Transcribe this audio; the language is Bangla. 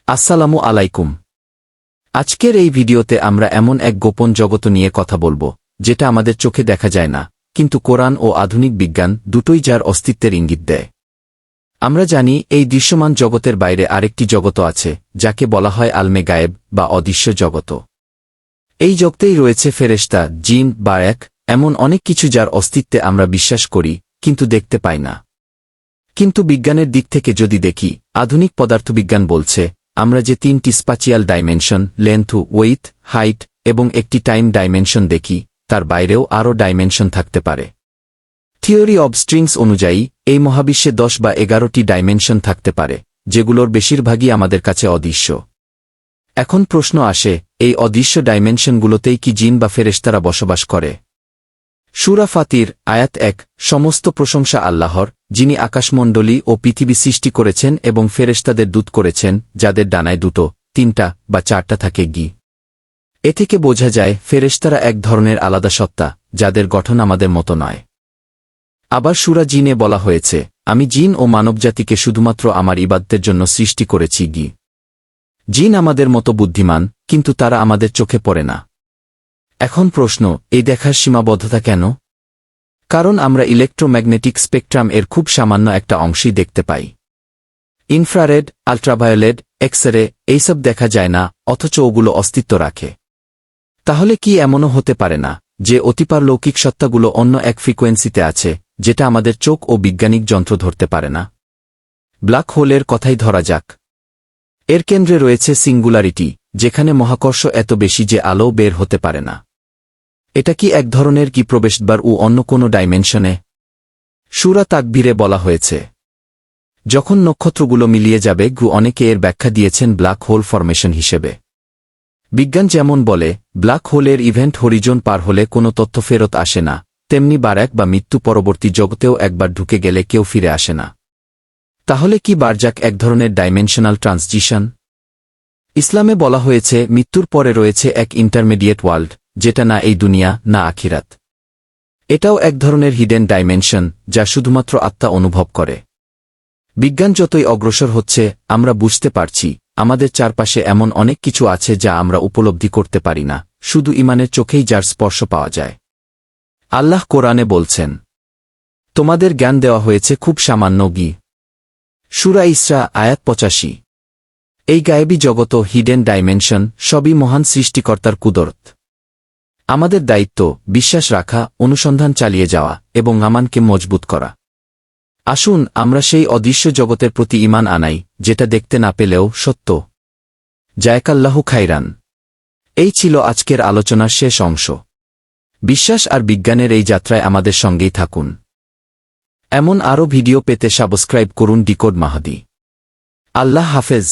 আসসালামু আলাইকুম। আজকের এই ভিডিওতে আমরা এমন এক গোপন জগৎ নিয়ে কথা বলবো, যেটা আমাদের চোখে দেখা যায় না, কিন্তু কোরআন ও আধুনিক বিজ্ঞান দুটোই যার অস্তিত্বের ইঙ্গিত দেয়। আমরা জানি এই দৃশ্যমান জগতের বাইরে আরেকটি জগৎ আছে, যাকে বলা হয় আলমে গায়েব বা অদৃশ্য জগৎ। এই জগতেই রয়েছে ফেরেশতা, জিন বা এমন অনেক কিছু যার অস্তিত্বে আমরা বিশ্বাস করি, কিন্তু দেখতে পাই না। কিন্তু বিজ্ঞানের দিক থেকে যদি দেখি, আধুনিক পদার্থবিজ্ঞান বলছে আমরা যে তিনটি স্পাচিয়াল ডাইমেনশন লেন্থ, ওয়েইট, হাইট এবং একটি টাইম ডাইমেনশন দেখি, তার বাইরেও আরও ডাইমেনশন থাকতে পারে। থিওরি অব স্ট্রিংস অনুযায়ী এই মহাবিশ্বে 10 বা 11টি ডাইমেনশন থাকতে পারে, যেগুলোর বেশিরভাগই আমাদের কাছে অদৃশ্য। এখন প্রশ্ন আসে, এই অদৃশ্য ডাইমেনশনগুলোতেই কি জিন বা ফেরেশতারা বসবাস করে? সূরা ফাতির আয়াত 1, সমস্ত প্রশংসা আল্লাহর, যিনি আকাশমণ্ডলী ও পৃথিবী সৃষ্টি করেছেন এবং ফেরেশতাদের দূত করেছেন, যাদের ডানায় 2, 3 বা 4 থাকে গি। এ থেকে বোঝা যায় ফেরেশতারা এক ধরনের আলাদা সত্তা, যাদের গঠন আমাদের মতো নয়। আবার সূরা জিনে বলা হয়েছে, আমি জিন ও মানবজাতিকে শুধুমাত্র আমার ইবাদতের জন্য সৃষ্টি করেছি গি। জিন আমাদের মতো বুদ্ধিমান, কিন্তু তারা আমাদের চোখে পড়ে না। এখন প্রশ্ন, এই দেখার সীমাবদ্ধতা কেন? কারণ আমরা ইলেকট্রোম্যাগনেটিক স্পেকট্রাম এর খুব সামান্য একটা অংশই দেখতে পাই। ইনফ্রারেড, আল্ট্রাভায়োলেট, এক্স-রে এইসব দেখা যায় না, অথচ ওগুলো অস্তিত্ব রাখে। তাহলে কি এমনও হতে পারে না যে অতিপারলৌকিক সত্তাগুলো অন্য এক ফ্রিকোয়েন্সিতে আছে, যেটা আমাদের চোখ ও বৈজ্ঞানিক যন্ত্র ধরতে পারে না? ব্ল্যাক হোলের কথাই ধরা যাক। এর কেন্দ্রে রয়েছে সিঙ্গুলারিটি, যেখানে মহাকর্ষ এত বেশি যে আলো বের হতে পারে না। এটা কি এক ধরনের কি প্রবেশদ্বার ও অন্য কোনো ডাইমেনশনে? সূরা তাকবীরে বলা হয়েছে, যখন নক্ষত্রগুলো মিলিয়ে যাবে, অনেকে এর ব্যাখ্যা দিয়েছেন ব্ল্যাক হোল ফরমেশন হিসেবে। বিজ্ঞান যেমন বলে, ব্ল্যাক হোলের ইভেন্ট হরিজন পার হলে কোনো তথ্য ফেরত আসে না, তেমনি বারাক বা মৃত্যু পরবর্তী জগতেও একবার ঢুকে গেলে কেউ ফিরে আসে না। তাহলে কি বারজাক এক ধরনের ডাইমেনশনাল ট্রানজিশন? ইসলামে বলা হয়েছে মৃত্যুর পরে রয়েছে এক ইন্টারমিডিয়েট ওয়ার্ল্ড, যেটা না এই দুনিয়া না আখিরাত। এটাও এক ধরনের হিডেন ডাইমেনশন, যা শুধুমাত্র আত্মা অনুভব করে। বিজ্ঞান যতই অগ্রসর হচ্ছে, আমরা বুঝতে পারছি আমাদের চারপাশে এমন অনেক কিছু আছে যা আমরা উপলব্ধি করতে পারি না, শুধু ঈমানের চোখেই যার স্পর্শ পাওয়া যায়। আল্লাহ কোরআনে বলছেন, তোমাদের জ্ঞান দেওয়া হয়েছে খুব সামান্য গি। সূরা ইসরা আয়াত 85। এই গায়েবী জগত, হিডেন ডাইমেনশন সবই মহান সৃষ্টিকর্তার কুদরত। আমাদের দায়িত্ব বিশ্বাস রাখা, অনুসন্ধান চালিয়ে যাওয়া এবং আমানকে মজবুত করা। আসুন আমরা সেই অদৃশ্য জগতের প্রতি ঈমান আনাই, যেটা দেখতে না পেলেও সত্য। জাযাকাল্লাহু খাইরান। এই ছিল আজকের আলোচনার শেষ অংশ। বিশ্বাস আর বিজ্ঞানের এই যাত্রায় আমাদের সঙ্গেই থাকুন। এমন আরও ভিডিও পেতে সাবস্ক্রাইব করুন ডিকোড মাহদি। আল্লাহ হাফেজ।